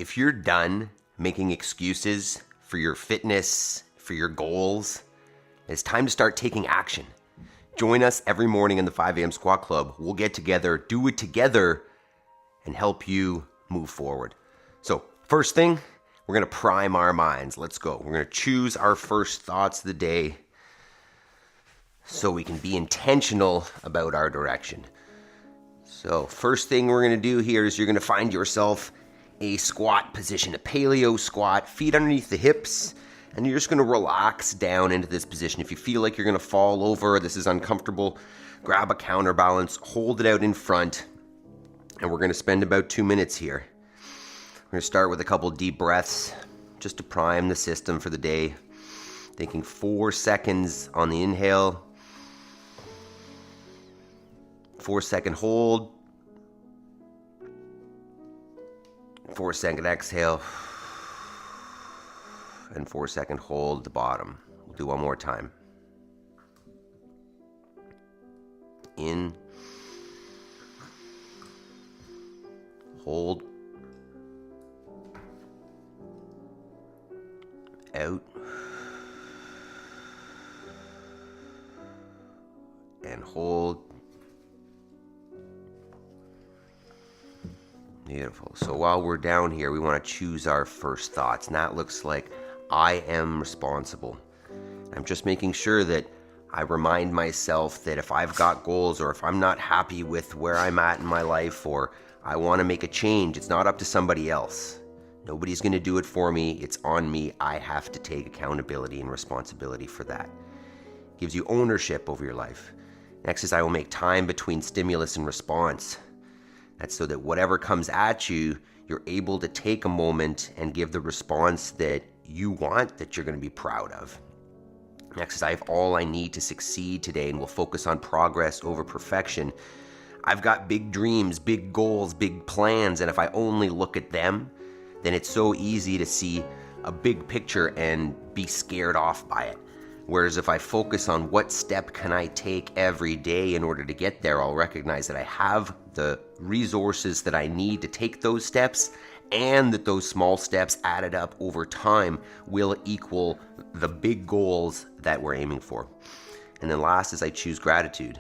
If you're done making excuses for your fitness, for your goals, it's time to start taking action. Join us every morning in the 5 a.m. Squat Club. We'll get together, do it together, and help you move forward. So first thing, we're going to prime our minds. Let's go. We're going to choose our first thoughts of the day so we can be intentional about our direction. So first thing we're going to do here is you're going to find yourself a squat position, a paleo squat, feet underneath the hips, and you're just going to relax down into this position. If you feel like you're going to fall over, this is uncomfortable, grab a counterbalance, hold it out in front, and we're going to spend about 2 minutes here. We're going to start with a couple deep breaths just to prime the system for the day. Taking 4 seconds on the inhale, 4-second hold, 4-second exhale, and 4-second hold at the bottom. We'll do one more time. In, hold, out, and hold. Beautiful. So while we're down here, we want to choose our first thoughts, and that looks like I am responsible. I'm just making sure that I remind myself that if I've got goals or if I'm not happy with where I'm at in my life or I want to make a change, it's not up to somebody else. Nobody's going to do it for me. It's on me. I have to take accountability and responsibility for that. It gives you ownership over your life. Next is I will make time between stimulus and response. That's so that whatever comes at you, you're able to take a moment and give the response that you want, that you're going to be proud of. Next is I have all I need to succeed today, and we'll focus on progress over perfection. I've got big dreams, big goals, big plans, and if I only look at them, then it's so easy to see a big picture and be scared off by it. Whereas if I focus on what step can I take every day in order to get there, I'll recognize that I have the resources that I need to take those steps, and that those small steps added up over time will equal the big goals that we're aiming for. And then last is I choose gratitude,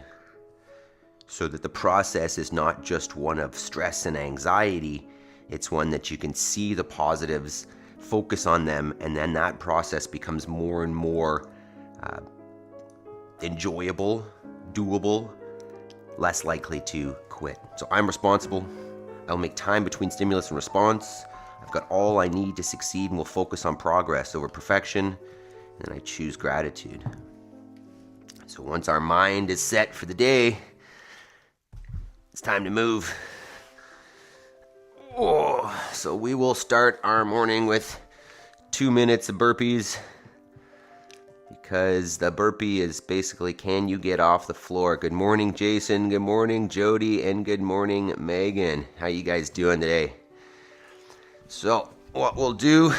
so that the process is not just one of stress and anxiety. It's one that you can see the positives, focus on them, and then that process becomes more and more enjoyable, doable, less likely to quit. So I'm responsible. I'll make time between stimulus and response. I've got all I need to succeed, and we'll focus on progress over perfection. And then I choose gratitude. So once our mind is set for the day, it's time to move. So we will start our morning with 2 minutes of burpees, because the burpee is basically, can you get off the floor? Good morning, Jason. Good morning, Jody. And good morning, Megan. How you guys doing today? So what we'll do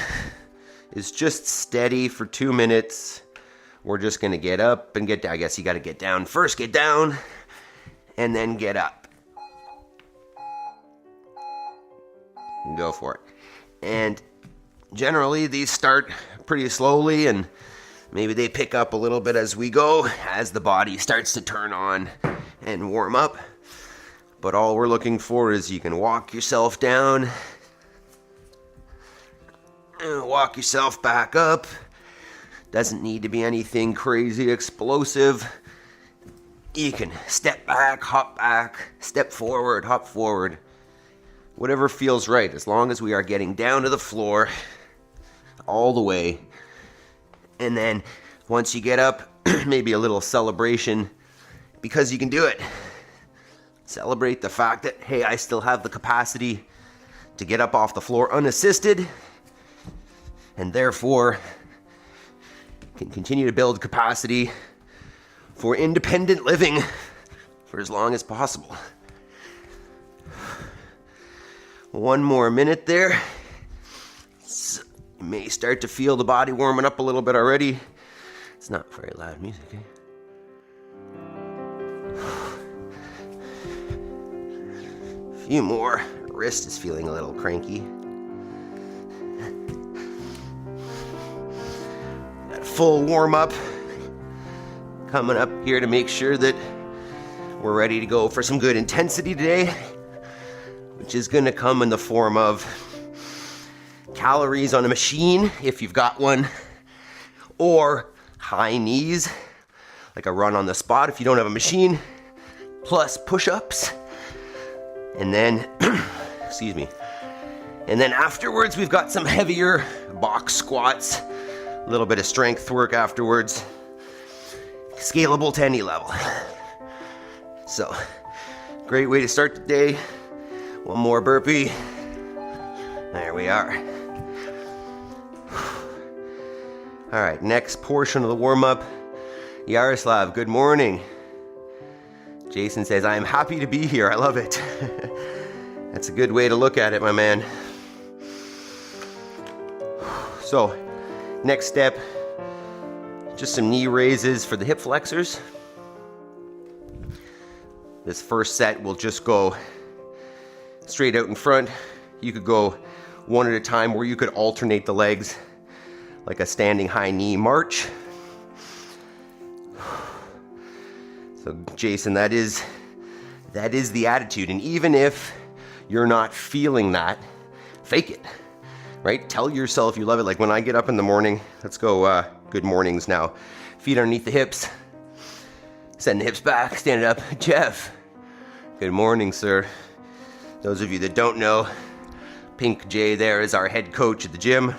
is just steady for 2 minutes. We're just going to get up and get down. I guess you got to get down first. Get down and then get up. Go for it. And generally these start pretty slowly, and maybe they pick up a little bit as we go, as the body starts to turn on and warm up. But all we're looking for is you can walk yourself down and walk yourself back up. Doesn't need to be anything crazy explosive. You can step back, step forward, hop forward. Whatever feels right, as long as we are getting down to the floor all the way. And then once you get up, maybe a little celebration because you can do it. Celebrate the fact that, hey, I still have the capacity to get up off the floor unassisted, and therefore can continue to build capacity for independent living for as long as possible. 1 more minute there. So you may start to feel the body warming up a little bit already. It's not very loud music, eh? A few more. Wrist is feeling a little cranky. full warm-up coming up here to make sure that we're ready to go for some good intensity today, which is going to come in the form of calories on a machine, if you've got one, or high knees, like a run on the spot if you don't have a machine, plus push-ups, and then, excuse me, and then afterwards we've got some heavier box squats, a little bit of strength work afterwards, scalable to any level. So, great way to start the day. One more burpee. There we are. All right, next portion of the warm-up. Yaroslav, good morning. Jason says, I am happy to be here. I love it. That's a good way to look at it, my man. So, next step, just some knee raises for the hip flexors. This first set will just go straight out in front. You could go one at a time, or you could alternate the legs like a standing high knee march. So Jason, that is the attitude. And even if you're not feeling that, fake it, right? Tell yourself you love it. Like when I get up in the morning, let's go good mornings now. Feet underneath the hips, send the hips back, stand it up. Jeff, good morning, sir. Those of you that don't know, Pink J there is our head coach at the gym.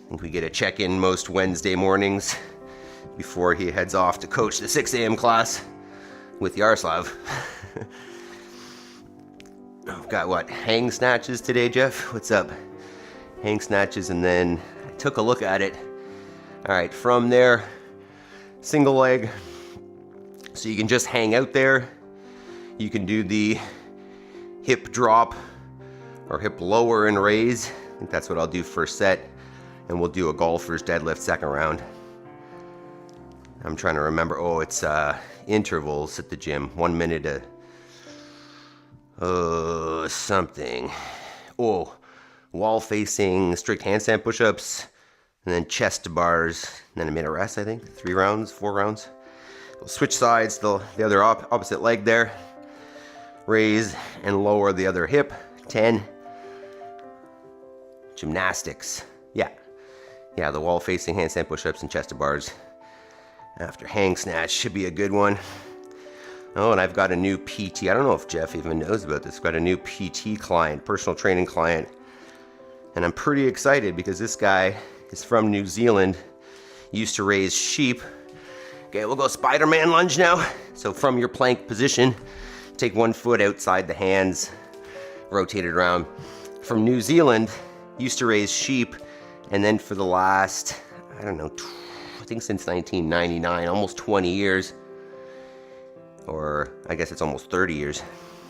I think we get a check-in most Wednesday mornings before he heads off to coach the 6 a.m. class with Yaroslav. I've got what, hang snatches today, Jeff? What's up? Hang snatches, and then I took a look at it. All right, from there, single leg. So you can just hang out there. You can do the hip drop or hip lower and raise. I think that's what I'll do first set. And we'll do a golfer's deadlift second round. I'm trying to remember. Oh, it's intervals at the gym. 1 minute to something. Oh, wall facing strict handstand push-ups, and then chest to bars, and then a minute rest, I think. 3 rounds, 4 rounds. We'll switch sides, the other opposite leg there. Raise and lower the other hip. 10. Gymnastics. Yeah, the wall facing handstand push-ups and chest to bars. After hang snatch should be a good one. Oh, and I've got a new PT. I don't know if Jeff even knows about this. I've got a new PT client, personal training client. And I'm pretty excited because this guy is from New Zealand. Used to raise sheep. Okay, we'll go Spider-Man lunge now. So from your plank position, take one foot outside the hands, rotate it around. From New Zealand, used to raise sheep, and then for the last, I don't know, I think since 1999, almost 20 years, or I guess it's almost 30 years,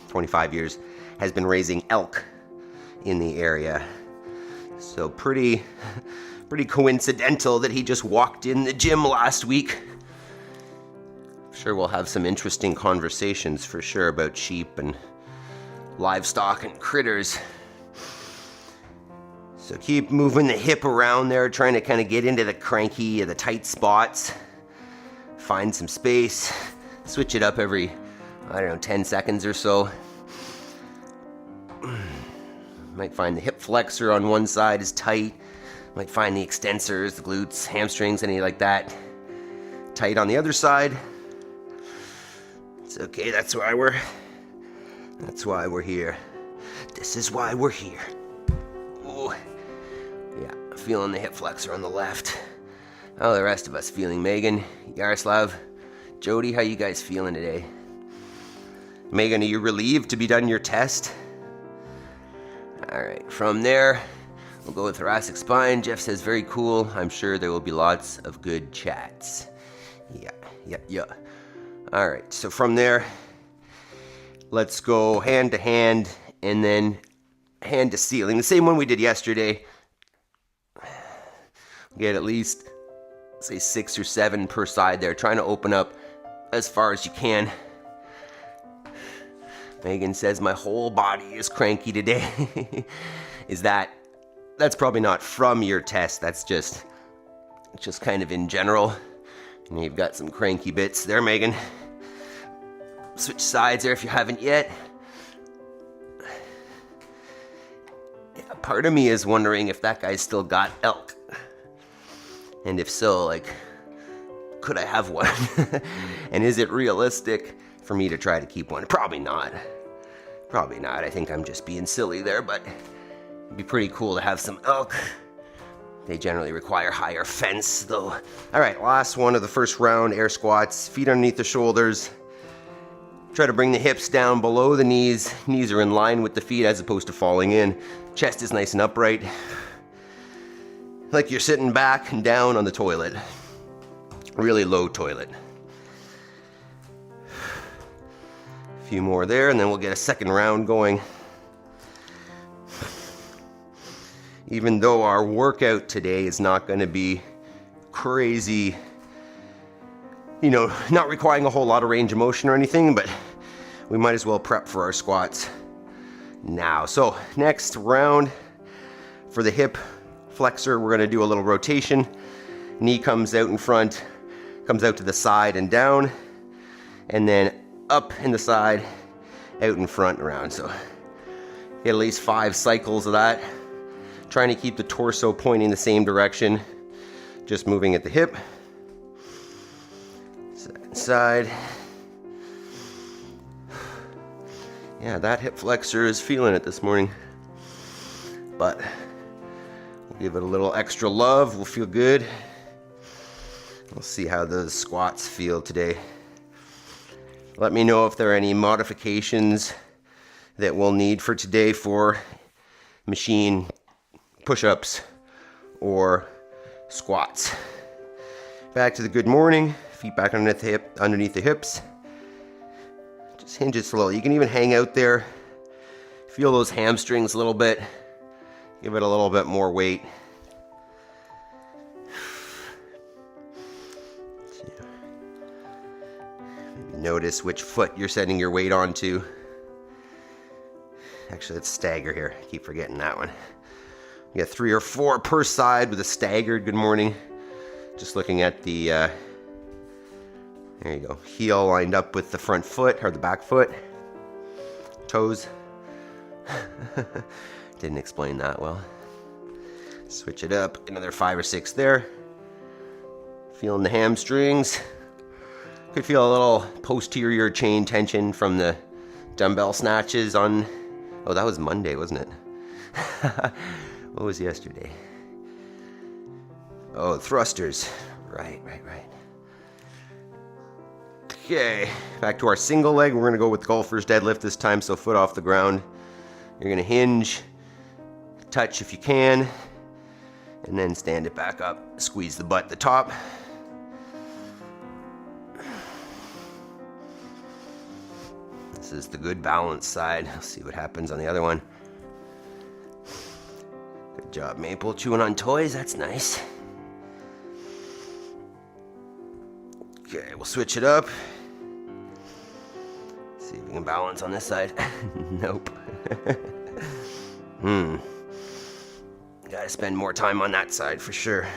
25 years, has been raising elk in the area. So pretty coincidental that he just walked in the gym last week. I'm sure we'll have some interesting conversations for sure about sheep and livestock and critters. So keep moving the hip around there, trying to kind of get into the cranky, the tight spots. Find some space. Switch it up every, 10 seconds or so. Might find the hip flexor on one side is tight. Might find the extensors, the glutes, hamstrings, any like that tight on the other side. It's okay, that's why we're here. This is why we're here. Ooh. Yeah, feeling the hip flexor on the left. How are the rest of us feeling? Megan, Yaroslav, Jody, how you guys feeling today? Megan, are you relieved to be done your test? All right, from there, we'll go with thoracic spine. Jeff says, very cool. I'm sure there will be lots of good chats. Yeah. All right, so from there, let's go hand to hand and then hand to ceiling. The same one we did yesterday. Get at least, say, 6 or 7 per side there. Trying to open up as far as you can. Megan says, my whole body is cranky today. Is that that's probably not from your test. That's just kind of in general. And you've got some cranky bits there, Megan. Switch sides there if you haven't yet. Yeah, part of me is wondering if that guy's still got elk. And if so, like, could I have one? And is it realistic for me to try to keep one? Probably not. Probably not. I think I'm just being silly there, but it'd be pretty cool to have some elk. They generally require higher fence, though. All right, last one of the first round, air squats. Feet underneath the shoulders. Try to bring the hips down below the knees. Knees are in line with the feet as opposed to falling in. Chest is nice and upright. Like you're sitting back and down on the toilet. Really low toilet. A few more there, and then we'll get a second round going. Even though our workout today is not going to be crazy, you know, not requiring a whole lot of range of motion or anything, but we might as well prep for our squats now. So next round for the hip flexor, we're going to do a little rotation. Knee comes out in front, comes out to the side and down, and then up in the side, out in front and around. So get at least 5 cycles of that. Trying to keep the torso pointing the same direction, just moving at the hip. Side. Yeah, that hip flexor is feeling it this morning. But we'll give it a little extra love. We'll feel good. We'll see how those squats feel today. Let me know if there are any modifications that we'll need for today for machine push-ups or squats. Back to the good morning. Feet back underneath the hips. Just hinge it slowly. You can even hang out there. Feel those hamstrings a little bit. Give it a little bit more weight. Maybe notice which foot you're setting your weight onto. Actually, let's stagger here. I keep forgetting that one. We got 3 or 4 per side with a staggered good morning. Just looking at the, there you go, heel lined up with the front foot, or the back foot. Toes. Didn't explain that well. Switch it up, another 5 or 6 there. Feeling the hamstrings. Could feel a little posterior chain tension from the dumbbell snatches on, oh, that was Monday, wasn't it? What was yesterday? Oh, thrusters. Right. Okay, back to our single leg. We're gonna go with golfer's deadlift this time, so foot off the ground. You're gonna hinge, touch if you can, and then stand it back up. Squeeze the butt at the top. This is the good balance side. Let's see what happens on the other one. Good job, Maple. Chewing on toys, that's nice. Okay, we'll switch it up. See if we can balance on this side. Nope. Gotta spend more time on that side for sure.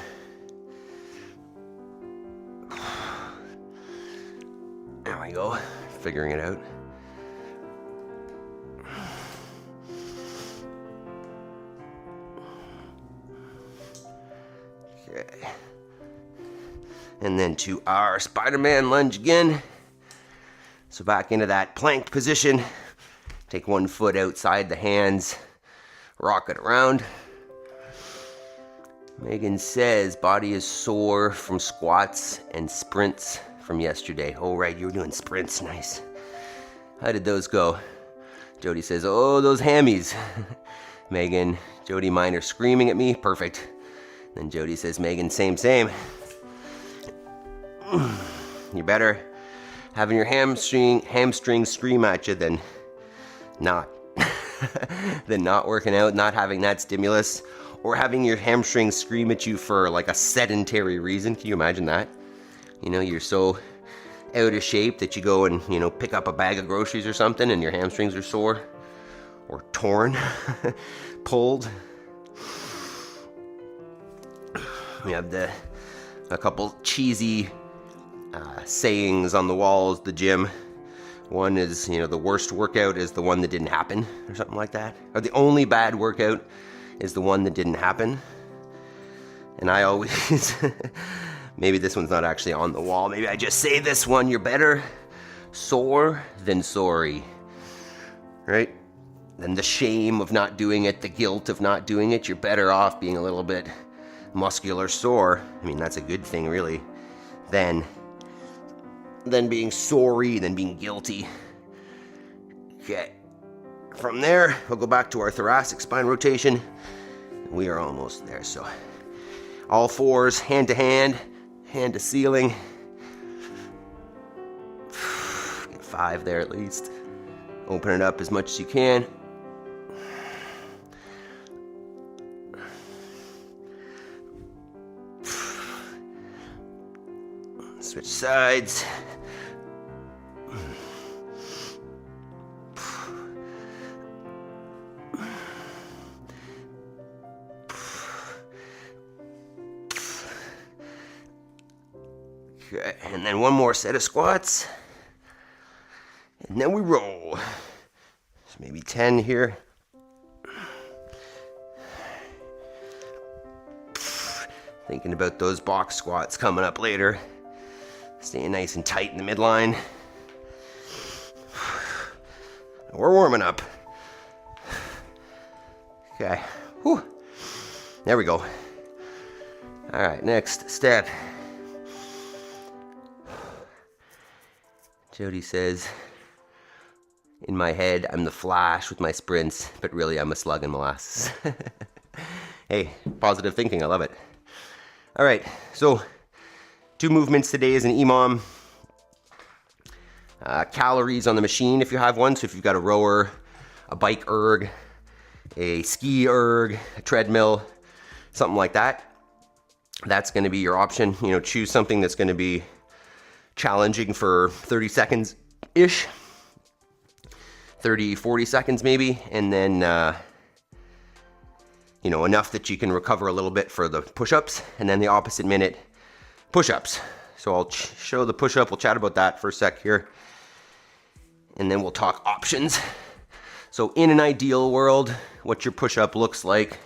There we go. Figuring it out. Okay. And then to our Spider-Man lunge again. So back into that plank position. Take one foot outside the hands. Rock it around. Megan says body is sore from squats and sprints from yesterday. Oh, right, you were doing sprints. Nice. How did those go? Jody says, oh, those hammies. Megan, Jody, mine are screaming at me. Perfect. Then Jody says, Megan, same. You better having your hamstring scream at you than not. Than not working out, not having that stimulus, or having your hamstrings scream at you for like a sedentary reason. Can you imagine that? You know, you're so out of shape that you go and, you know, pick up a bag of groceries or something and your hamstrings are sore or torn, pulled. We have a couple cheesy sayings on the walls, the gym. One is, the worst workout is the one that didn't happen, or something like that. Or the only bad workout is the one that didn't happen. And I always, maybe this one's not actually on the wall. Maybe I just say this one: you're better sore than sorry, right? Then the shame of not doing it, the guilt of not doing it. You're better off being a little bit muscular sore. I mean, that's a good thing, really, than being sorry, than being guilty. Okay. From there, we'll go back to our thoracic spine rotation. We are almost there. So all fours, hand to hand, hand to ceiling. Get 5 there at least. Open it up as much as you can. Switch sides. Okay, and then one more set of squats. And then we roll. So maybe 10 here. Thinking about those box squats coming up later. Staying nice and tight in the midline. We're warming up. Okay. Whew. There we go. All right, next step. Jody says, in my head, I'm the Flash with my sprints, but really I'm a slug in molasses. Hey, positive thinking, I love it. All right, so 2 movements today is an EMOM. Calories on the machine if you have one. So if you've got a rower, a bike erg, a ski erg, a treadmill, something like that, that's going to be your option. Choose something that's going to be challenging for 30 seconds-ish. 30, 40 seconds maybe. And then, enough that you can recover a little bit for the push-ups. And then the opposite minute, push-ups. So I'll show the push-up. We'll chat about that for a sec here. And then we'll talk options. So in an ideal world, what your push-up looks like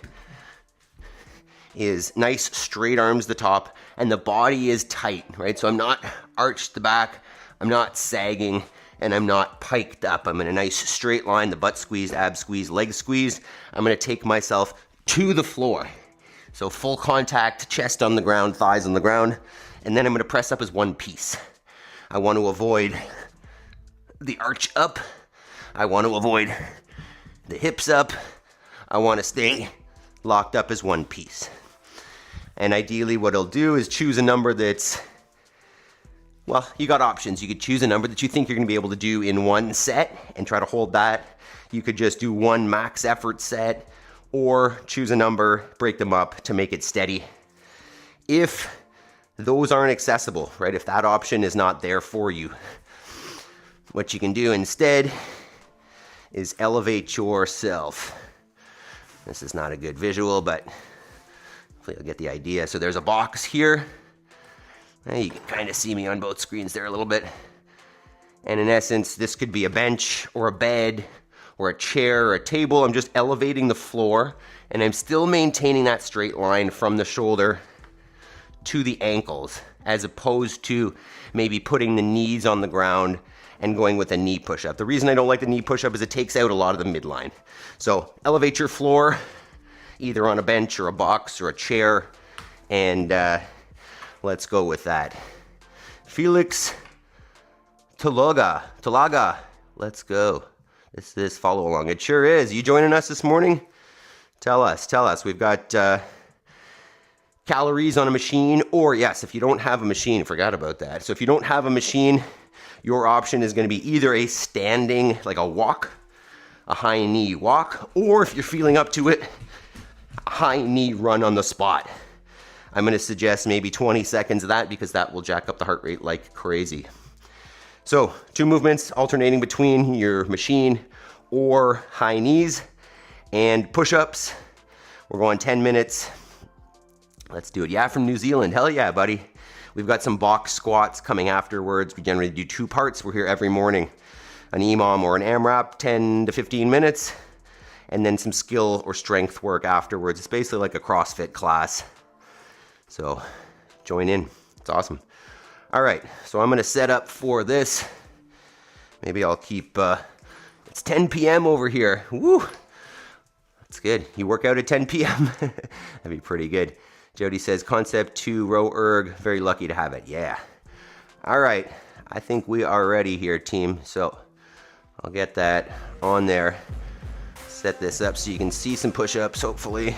is nice straight arms the top, and the body is tight, right? So I'm not arched the back, I'm not sagging, and I'm not piked up. I'm in a nice straight line, the butt squeeze, ab squeeze, leg squeeze. I'm gonna take myself to the floor. So full contact, chest on the ground, thighs on the ground, and then I'm gonna press up as one piece. I want to avoid the arch up. I want to avoid the hips up. I want to stay locked up as one piece. And ideally what I'll do is choose a number that's, well, you got options. You could choose a number that you think you're gonna be able to do in one set and try to hold that. You could just do one max effort set, or choose a number, break them up to make it steady. If those aren't accessible, right? If that option is not there for you, what you can do instead is elevate yourself. This is not a good visual, but hopefully you'll get the idea. So there's a box here. You can kind of see me on both screens there a little bit. And in essence, this could be a bench or a bed or a chair or a table. I'm just elevating the floor, and I'm still maintaining that straight line from the shoulder to the ankles, as opposed to maybe putting the knees on the ground and going with a knee push-up. The reason I don't like the knee push-up is it takes out a lot of the midline. So elevate your floor, either on a bench or a box or a chair, and let's go with that. Felix Talaga, let's go. This follow along. It sure is. You joining us this morning? Tell us. We've got calories on a machine, or yes, if you don't have a machine, forgot about that. So if you don't have a machine, your option is going to be either a standing, like a walk, a high knee walk, or if you're feeling up to it, a high knee run on the spot. I'm going to suggest maybe 20 seconds of that, because that will jack up the heart rate like crazy. So 2 movements alternating between your machine or high knees and push-ups. We're going 10 minutes. Let's do it. Yeah, from New Zealand. Hell yeah, buddy. We've got some box squats coming afterwards. We generally do 2 parts. We're here every morning. An EMOM or an AMRAP, 10 to 15 minutes. And then some skill or strength work afterwards. It's basically like a CrossFit class. So join in. It's awesome. All right, so I'm gonna set up for this. Maybe I'll keep, it's 10 p.m. over here. Woo! That's good. You work out at 10 p.m.? That'd be pretty good. Jody says, concept 2, row erg. Very lucky to have it. Yeah. All right. I think we are ready here, team. So I'll get that on there. Set this up so you can see some push-ups, hopefully.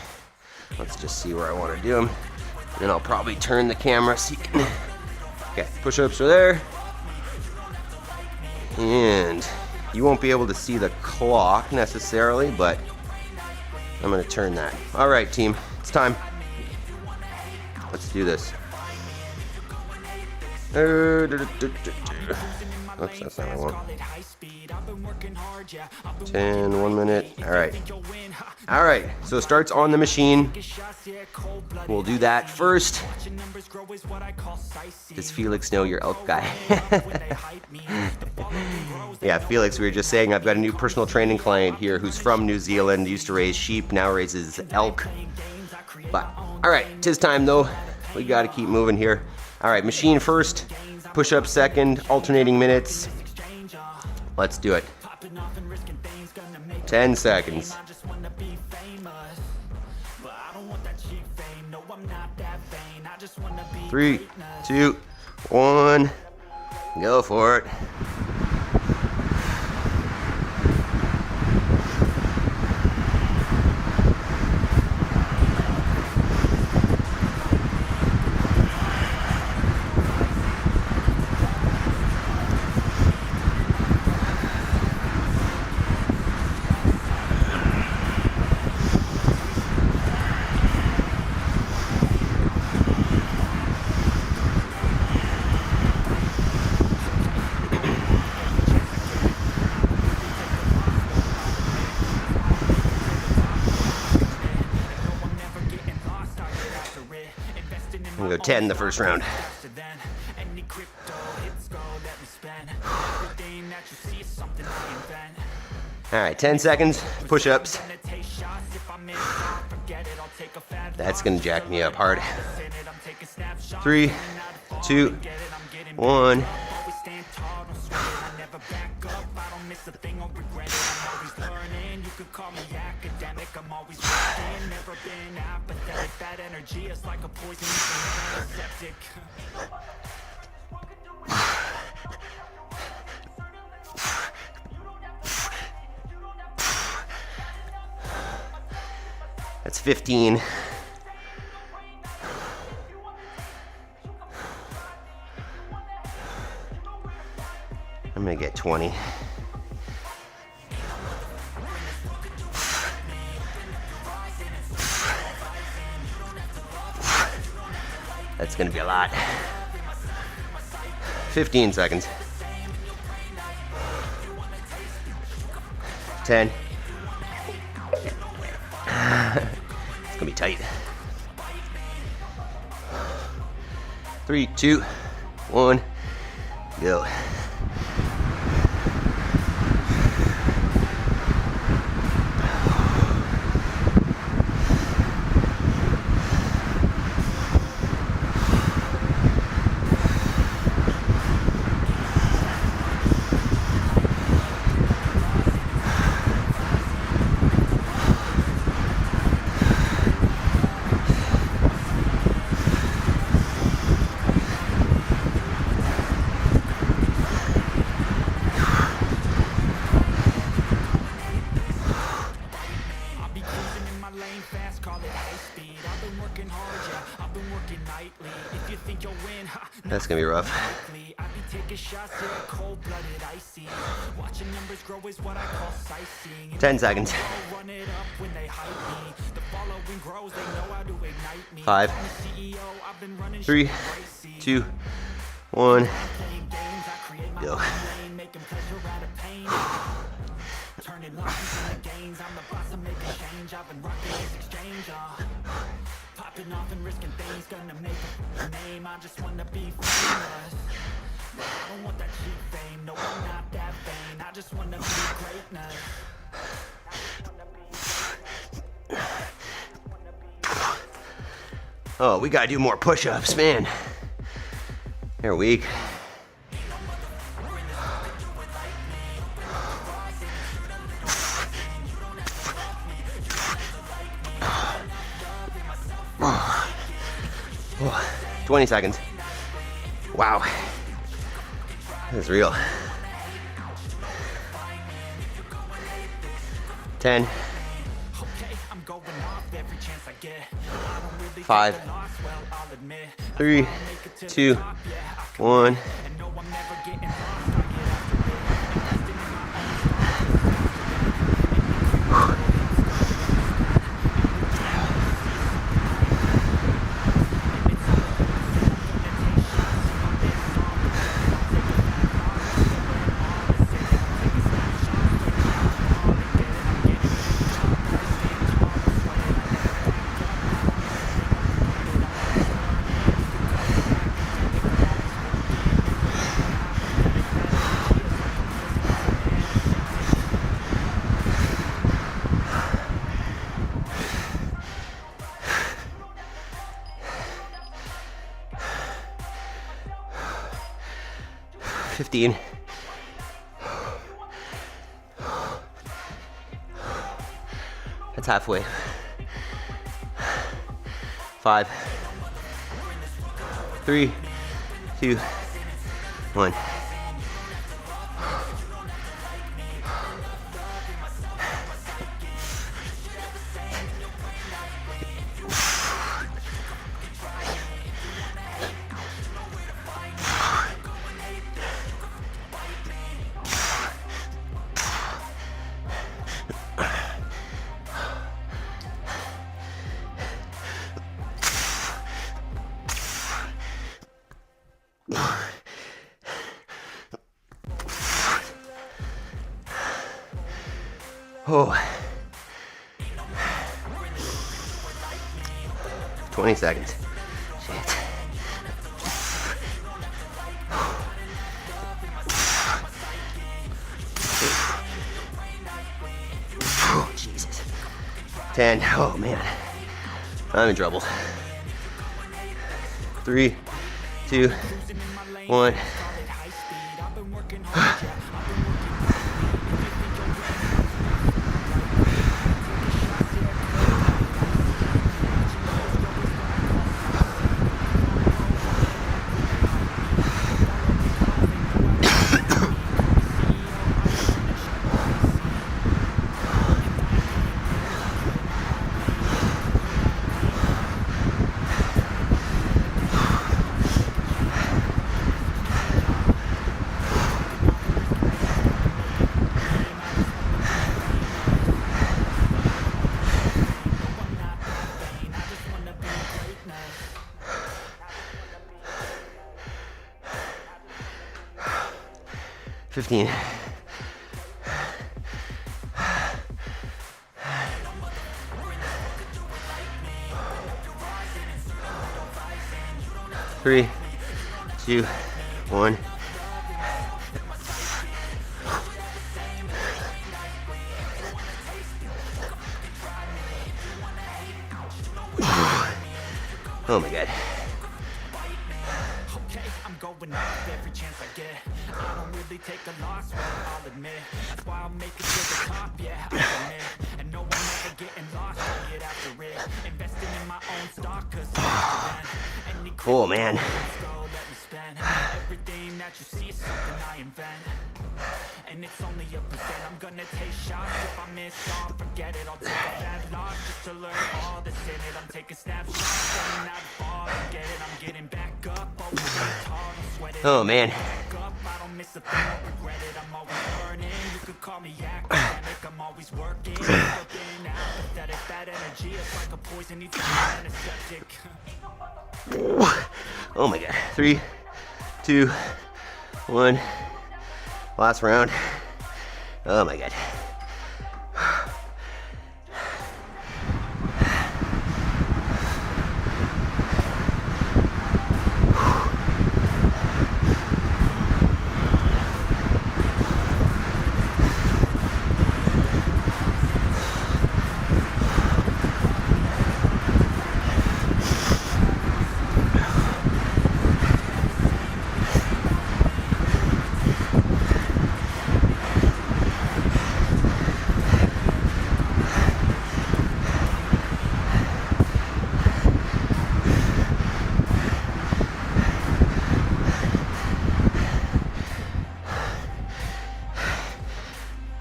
Let's just see where I want to do them. And then I'll probably turn the camera so you can... Okay, push-ups are there. And you won't be able to see the clock necessarily, but I'm going to turn that. All right, team. It's time. Let's do this. Oops, that's not what I want. 10, 1 minute. All right. All right, so it starts on the machine. We'll do that first. Does Felix know your elk guy? Yeah, Felix, we were just saying I've got a new personal training client here who's from New Zealand, used to raise sheep, now raises elk. But, all right, 'tis time though. We got to keep moving here. All right, machine first, push-up second, alternating minutes. Let's do it. 10 seconds. 3, 2, 1, go for it. I'm gonna go 10 the first round. All right, 10 seconds, push-ups. That's gonna jack me up hard. 3, 2, 1. That's 15. I'm gonna get 20. That's gonna be a lot. 15 seconds. 10. It's gonna be tight. 3, 2, 1, go. That's gonna be rough. 10 seconds. 5, 3, 2, 1, go. Popping off and risking things, gonna make a name. I just wanna be famous. But I don't want that cheap fame, no, I'm not that vain. I just wanna be greatness. Oh, we gotta do more push-ups, man. They're weak. Oh, 20 seconds. Wow. This is real. 10. 5, 3, 2, 1. That's halfway. 5, 3, 2, 1. Oh. 20 seconds. Shit. Oh, Jesus. 10. Oh, man. I'm in trouble. 3, 2, 1. Fifteen. 3, 2, 1. Oh my God. I'm going up every chance I get. I don't really take a loss, well, I'll admit. That's why I'll make it to the top, yeah, I commit. And no, I'm never getting lost, I'll get after it. Investing in my own stock, cause cool, man. Everything that you see is something I invent. And it's only a percent. I'm gonna take shots. If I miss all, forget it. I'll take a bad loss just to learn all that's in it. I'm taking snapshots, running out of fall. Get it, I'm getting back up. Always hard, I'm sweating. Oh, man. I don't miss a thing, I regret it. I'm always learning. You could call me academic. I'm always working. Looking apathetic. That energy is like a poison. Needs to be antiseptic. Oh my God. 3, 2, 1. Last round. Oh my God.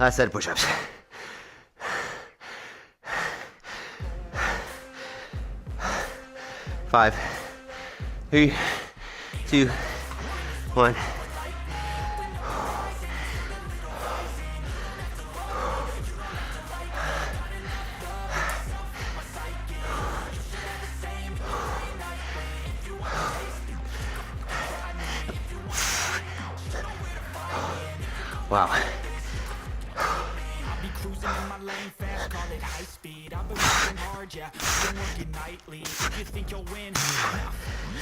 Last set of push-ups. Five, 3, 2, 1. Wow. I'll be cruising in my lane fast, call it high speed. I've been working hard, yeah, I've been working nightly. If you think you'll win,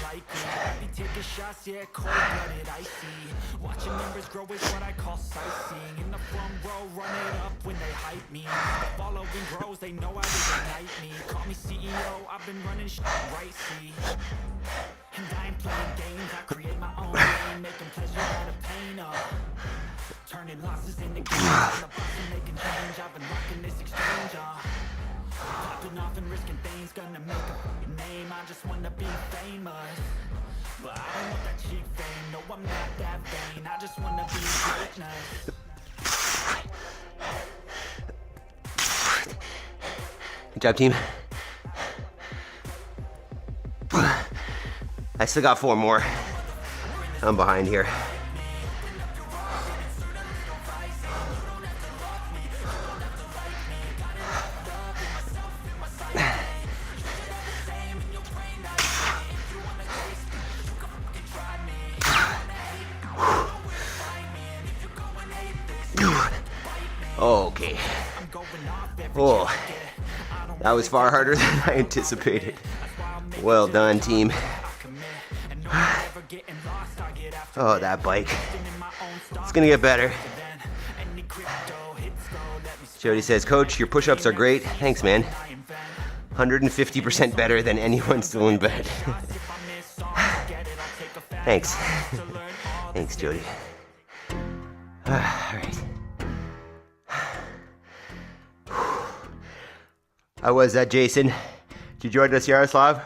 likely. I be taking shots, yeah, cold-blooded, icy. Watching numbers grow is what I call sightseeing. In the front row, run it up when they hype me. The following grows, they know how to ignite me. Call me CEO, I've been running shit right, see. And I ain't playing games, I create my own lane, making pleasure out of pain, turning losses into gains, the boss and making change. I've been rocking this exchange, popping off and risking things, gonna make a fucking name. I just wanna be famous, but I don't want that cheap fame. No, I'm not that vain. I just wanna be greatness. Good job, team. I still got 4 more. I'm behind here. Okay. Oh, that was far harder than I anticipated. Well done, team. Oh, that bike. It's gonna get better. Jody says, Coach, your push-ups are great. Thanks, man. 150% better than anyone still in bed. Thanks. Thanks, Jody. All right. How was that, Jason? Did you join us, Yaroslav?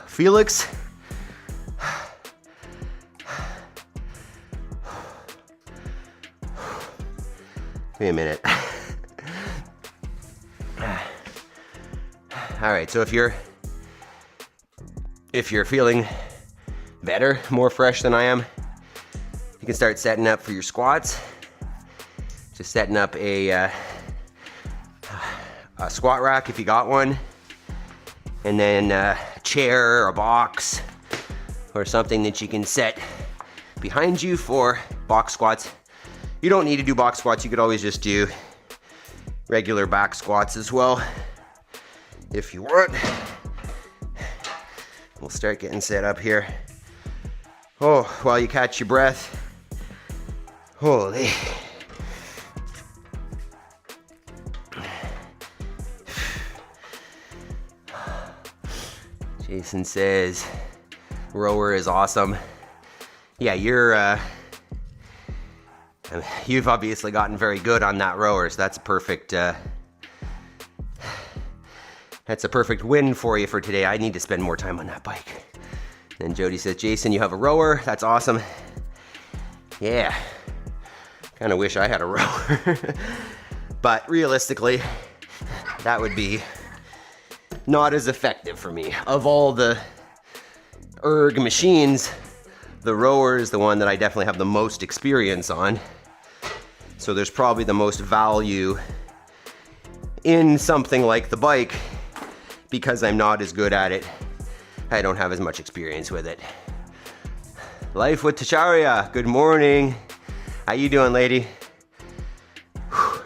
Felix? Give me a minute. All right, so if you're feeling better, more fresh than I am, you can start setting up for your squats. Just setting up a squat rack if you got one, and then a chair or a box or something that you can set behind you for box squats. You don't need to do box squats. You could always just do regular back squats as well if you want. We'll start getting set up here. Oh, while you catch your breath. Holy. Jason says, rower is awesome. Yeah, you've obviously gotten very good on that rower, so that's a perfect win for you for today. I need to spend more time on that bike. Then Jody says, Jason, you have a rower. That's awesome. Yeah, kind of wish I had a rower. But realistically, that would be not as effective for me. Of all the erg machines, the rower is the one that I definitely have the most experience on. So there's probably the most value in something like the bike because I'm not as good at it. I don't have as much experience with it. Life with Tasharia, good morning. How you doing, lady? Whew.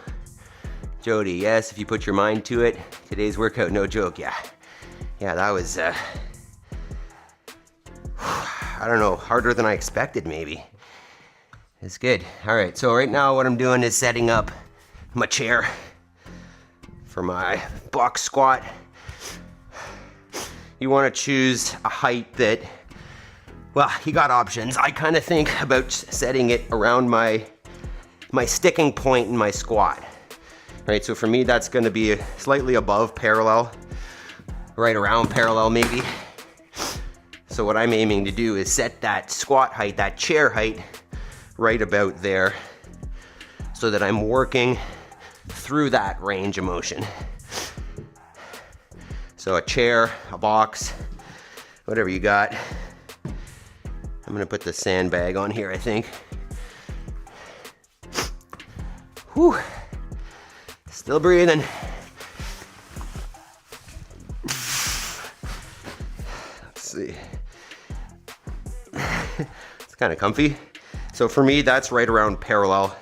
Jody, yes, if you put your mind to it, today's workout, no joke, yeah. Yeah, that was, I don't know, harder than I expected maybe. It's good. All right, so right now what I'm doing is setting up my chair for my box squat. You want to choose a height that, well, you got options. I kind of think about setting it around my sticking point in my squat. Right, so for me that's going to be slightly above parallel, right around parallel maybe. So what I'm aiming to do is set that squat height, that chair height, right about there. so that I'm working through that range of motion. So a chair, a box, whatever you got. I'm gonna put the sandbag on here, I think. Whew. Still breathing. Let's see. It's kind of comfy. So for me, that's right around parallel.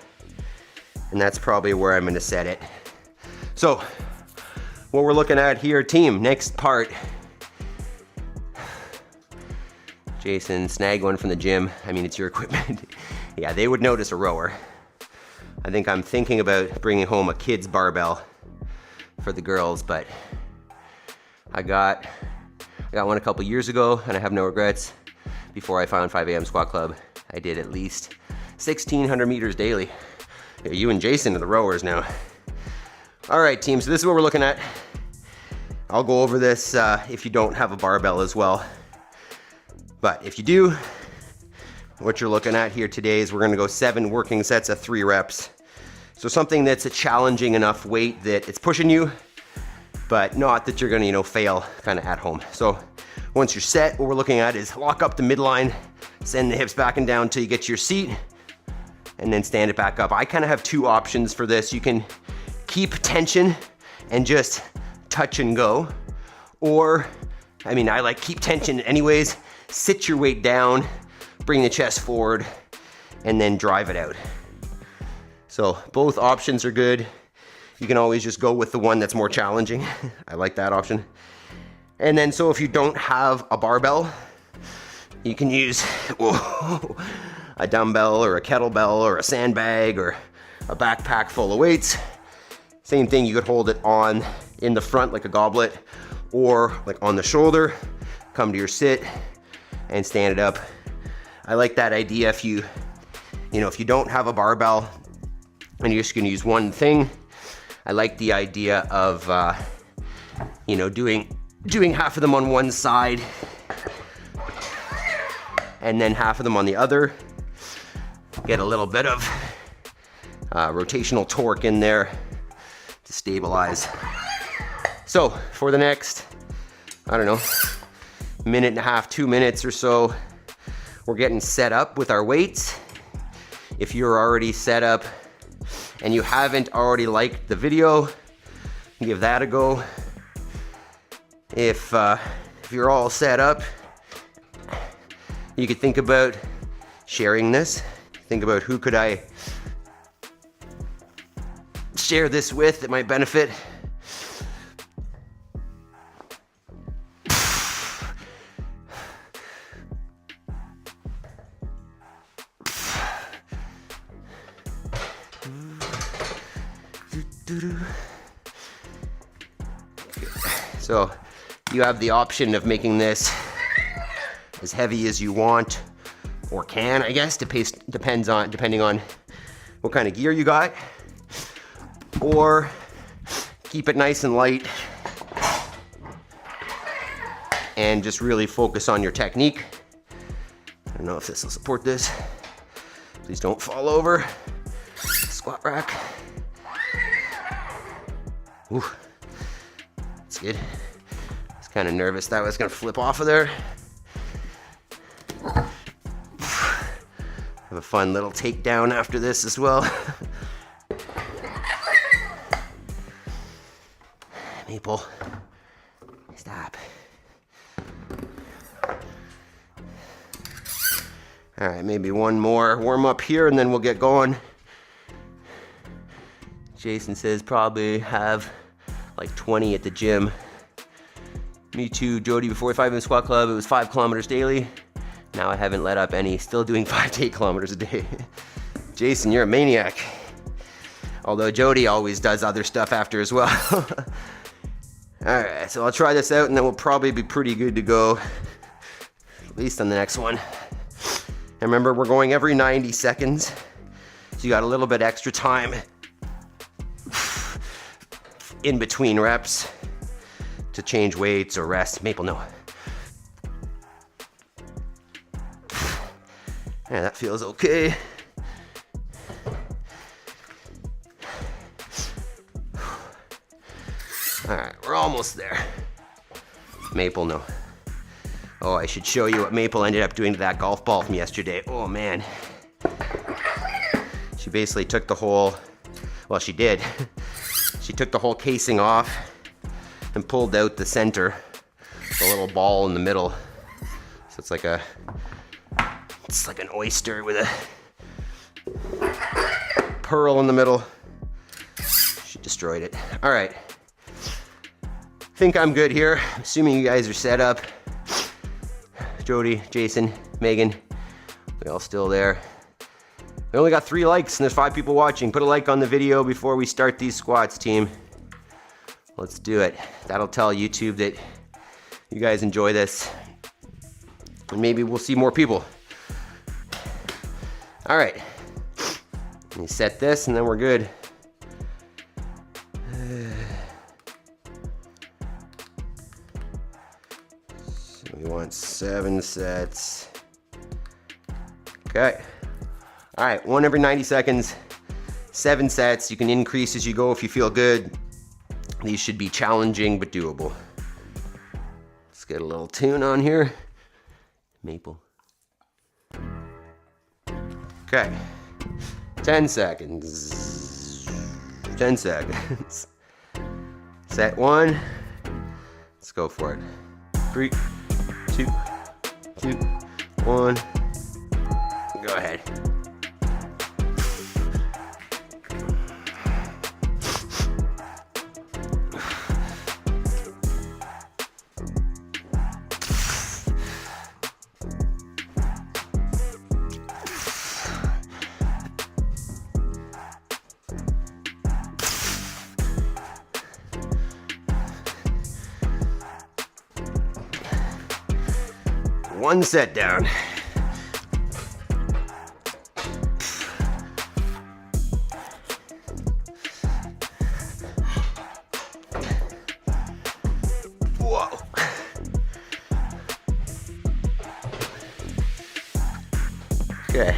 And that's probably where I'm gonna set it. So, what we're looking at here, team, next part. Jason, snag one from the gym. I mean, it's your equipment. Yeah, they would notice a rower. I think I'm thinking about bringing home a kid's barbell for the girls, but I got one a couple years ago and I have no regrets. Before I found 5 a.m. Squat Club, I did at least 1,600 meters daily. Yeah, you and Jason are the rowers now. All right, team, so this is what we're looking at. I'll go over this if you don't have a barbell as well. But if you do, what you're looking at here today is we're gonna go 7 working sets of 3 reps. So something that's a challenging enough weight that it's pushing you, but not that you're gonna, fail kind of at home. So once you're set, what we're looking at is lock up the midline, send the hips back and down till you get to your seat, and then stand it back up. I kind of have 2 options for this. You can keep tension and just touch and go, or, I like keep tension anyways, sit your weight down, bring the chest forward, and then drive it out. So both options are good. You can always just go with the one that's more challenging. I like that option. And then so if you don't have a barbell, you can use a dumbbell or a kettlebell or a sandbag or a backpack full of weights. Same thing, you could hold it on in the front like a goblet or like on the shoulder, come to your sit and stand it up. I like that idea if you don't have a barbell and you're just gonna use one thing. I like the idea of, doing half of them on one side and then half of them on the other. Get a little bit of rotational torque in there to stabilize. So for the next, minute and a half, 2 minutes or so, we're getting set up with our weights. If you're already set up and you haven't already liked the video, give that a go. If you're all set up, you could think about sharing this. Think about who could I share this with that might benefit. So you have the option of making this as heavy as you want or can, I guess, depending on what kind of gear you got, or keep it nice and light and just really focus on your technique. I don't know if this will support this. Please don't fall over. Squat rack. Ooh, that's good. I was kind of nervous that was gonna flip off of there. Have a fun little takedown after this as well. Maple, stop. All right, maybe one more warm up here and then we'll get going. Jason says probably have like 20 at the gym. Me too, Jody, before 5 AM Squat Club, it was 5 kilometers daily. Now I haven't let up any, still doing 5 to 8 kilometers a day. Jason, you're a maniac. Although Jody always does other stuff after as well. All right, so I'll try this out and then we'll probably be pretty good to go, at least on the next one. And remember, we're going every 90 seconds. So you got a little bit extra time in between reps to change weights or rest. Maple, no. Yeah, that feels okay. All right, we're almost there. Maple, no. Oh, I should show you what Maple ended up doing to that golf ball from yesterday. Oh man. She basically took the whole, well, she did. She took the whole casing off and pulled out the center, the little ball in the middle. So it's like an oyster with a pearl in the middle. She destroyed it. All right. Think I'm good here. Assuming you guys are set up. Jody, Jason, Megan, we all still there. We only got 3 likes and there's 5 people watching. Put a like on the video before we start these squats, team. Let's do it. That'll tell YouTube that you guys enjoy this. And maybe we'll see more people. All right. Let me set this and then we're good. So we want 7 sets. Okay. All right, 1 every 90 seconds, 7 sets. You can increase as you go if you feel good. These should be challenging but doable. Let's get a little tune on here. Maple. Okay, 10 seconds. 10 seconds. Set 1. Let's go for it. 3, 2, 1. Go ahead. One set down. Whoa. Okay.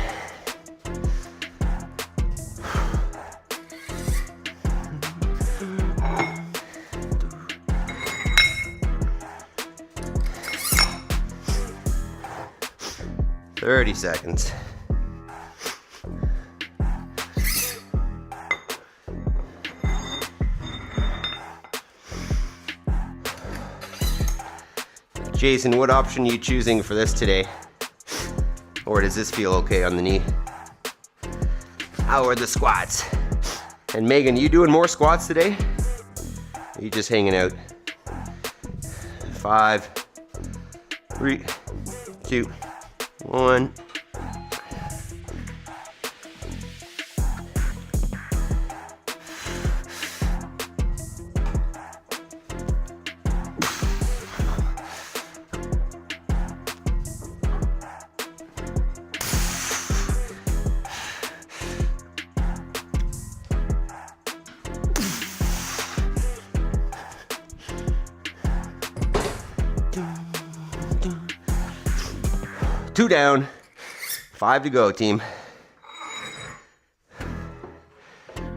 Thirty seconds. Jason, what option are you choosing for this today? Or does this feel okay on the knee? How are the squats? And Megan, you doing more squats today? Or are you just hanging out? 5, 3, 2, 1. Two down, 5 to go, team.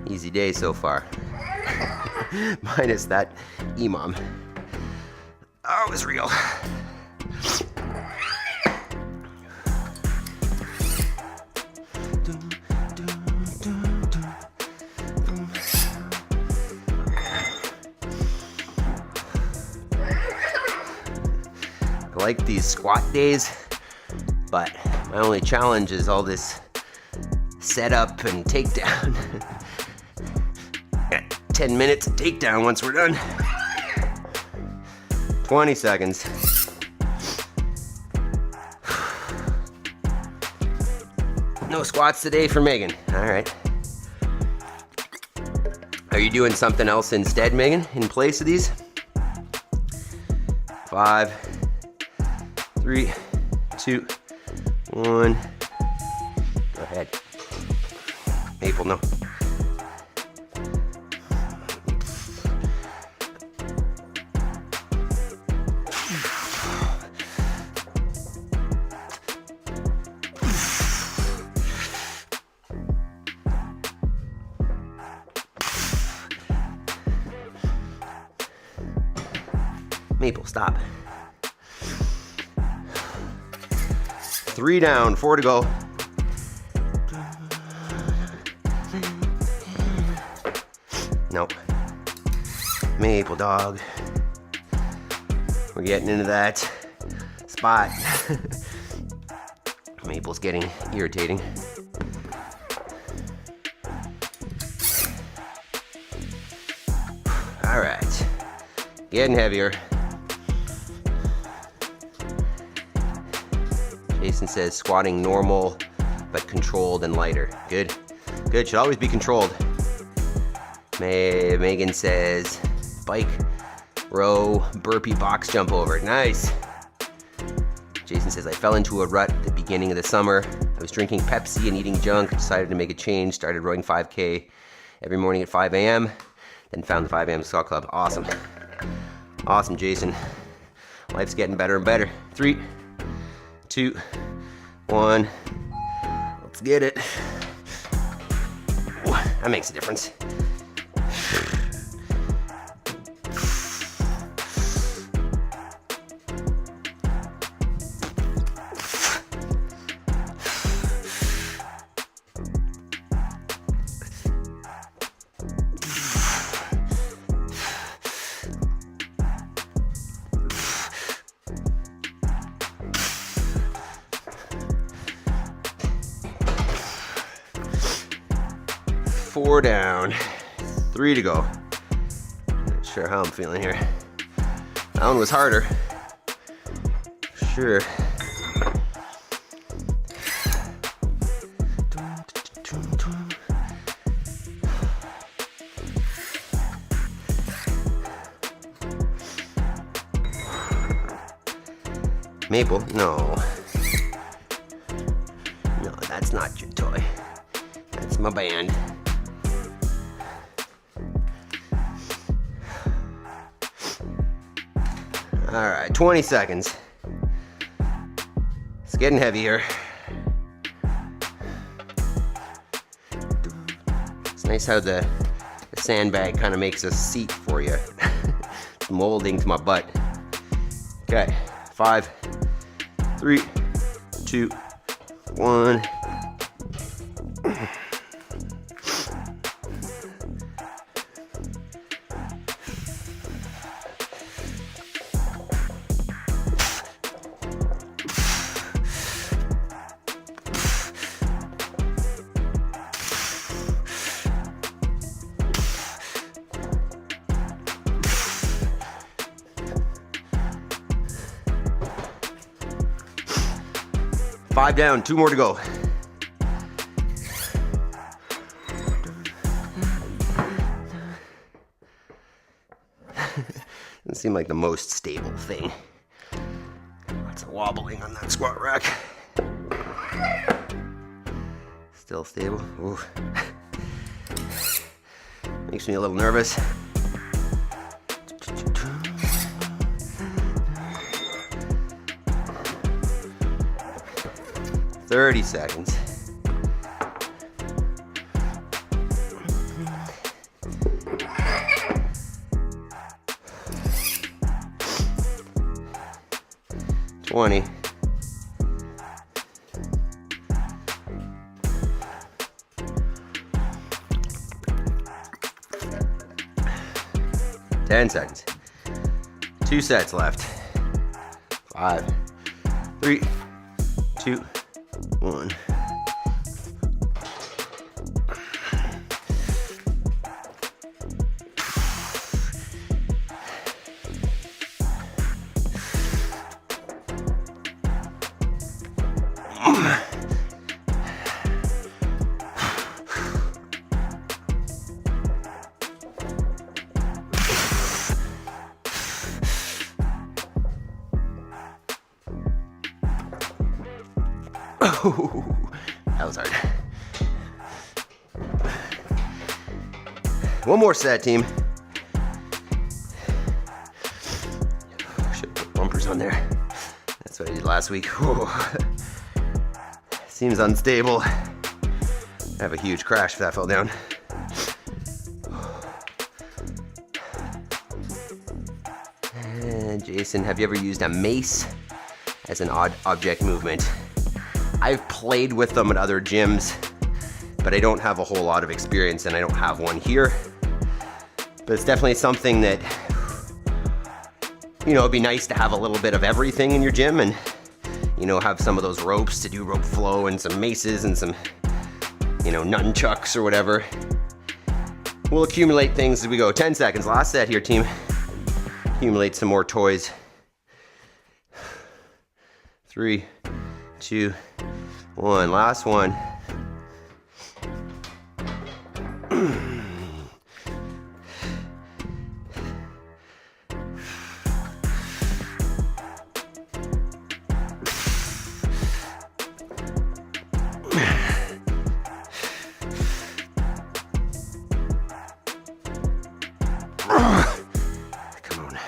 Easy day so far. Minus that EMOM. Oh, it was real. I like these squat days. But my only challenge is all this setup and takedown. Got 10 minutes of takedown once we're done. 20 seconds. No squats today for Megan. All right. Are you doing something else instead, Megan, in place of these? 5, 3, 2, 1. Go ahead. Maple, no. Maple, stop. 3 down, 4 to go. Nope. Maple, dog. We're getting into that spot. Maple's getting irritating. All right, getting heavier. Jason says squatting normal, but controlled and lighter. Good, good, should always be controlled. Megan says bike, row, burpee, box jump over. Nice. Jason says I fell into a rut at the beginning of the summer. I was drinking Pepsi and eating junk, decided to make a change, started rowing 5K every morning at 5 a.m., then found the 5 a.m. squat club. Awesome. Awesome, Jason. Life's getting better and better. 3, 2, 1. Let's get it. Ooh, that makes a difference. Four down, 3 to go. Not sure how I'm feeling here. That one was harder. Sure. Maple? No. No, that's not your toy. That's my band. All right, 20 seconds. It's getting heavier. It's nice how the sandbag kind of makes a seat for you. It's molding to my butt. Okay, 5, 3, 2, 1. Five down, 2 more to go. Doesn't seem like the most stable thing. Lots of wobbling on that squat rack. Still stable. Ooh. Makes me a little nervous. 30 seconds. $20. $10 seconds. 2 sets left. 5, 3, 2, 1. That was hard. One more set, team. Should put bumpers on there. That's what I did last week. Seems unstable. I have a huge crash if that fell down. And Jason, have you ever used a mace as an odd object movement? I've played with them at other gyms, but I don't have a whole lot of experience, and I don't have one here. But it's definitely something that, you know, it'd be nice to have a little bit of everything in your gym, and, you know, have some of those ropes to do rope flow, and some maces, and some, you know, nunchucks or whatever. We'll accumulate things as we go. 10 seconds, last set here, team. Accumulate some more toys. 3, 2, 1, last one. Come on.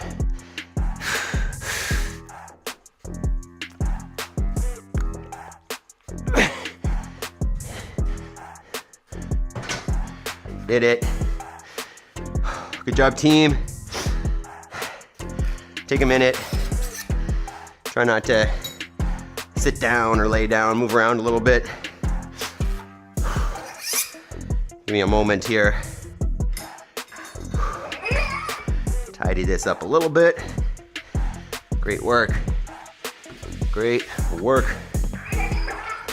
Did it. Good job, team. Take a minute. Try not to sit down or lay down, move around a little bit. Give me a moment here. Tidy this up a little bit. Great work. Great work,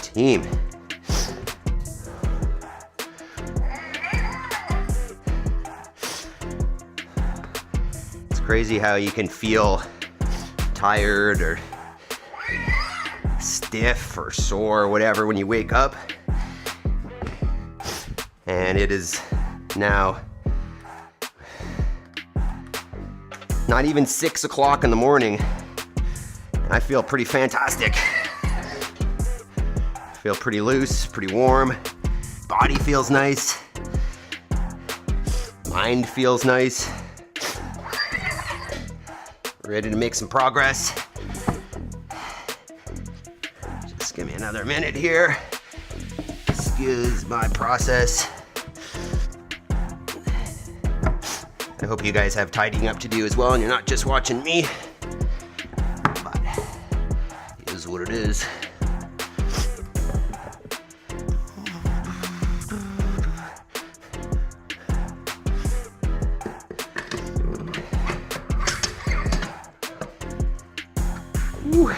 team. It's crazy how you can feel tired or stiff or sore or whatever when you wake up. And it is now not even 6 o'clock in the morning. I feel pretty fantastic. I feel pretty loose, pretty warm. Body feels nice. Mind feels nice. Ready to make some progress. Just give me another minute here. Excuse my process. I hope you guys have tidying up to do as well, and you're not just watching me. But it is what it is. Whew.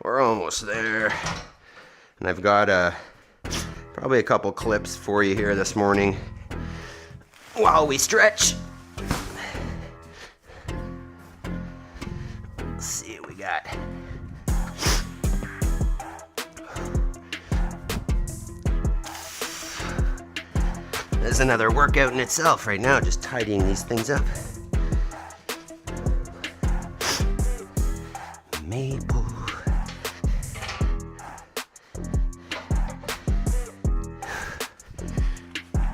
We're almost there. And I've got probably a couple clips for you here this morning while we stretch. Let's see what we got. There's another workout in itself right now, just tidying these things up. Maple.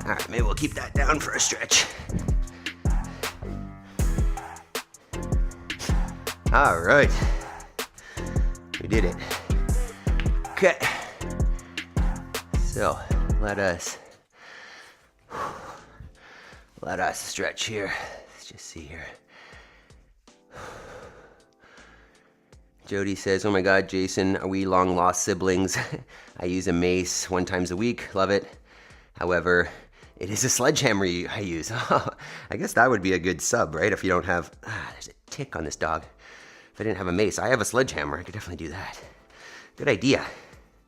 All right, maybe we'll keep that down for a stretch. All right, we did it. Okay, so let us stretch here. Let's just see here. Jody says, "Oh my God, Jason, are we long lost siblings? I use a mace 1 time a week. Love it. However, it is a sledgehammer I use." I guess that would be a good sub, right? If you don't have, there's a tick on this dog. If I didn't have a mace, I have a sledgehammer. I could definitely do that. Good idea.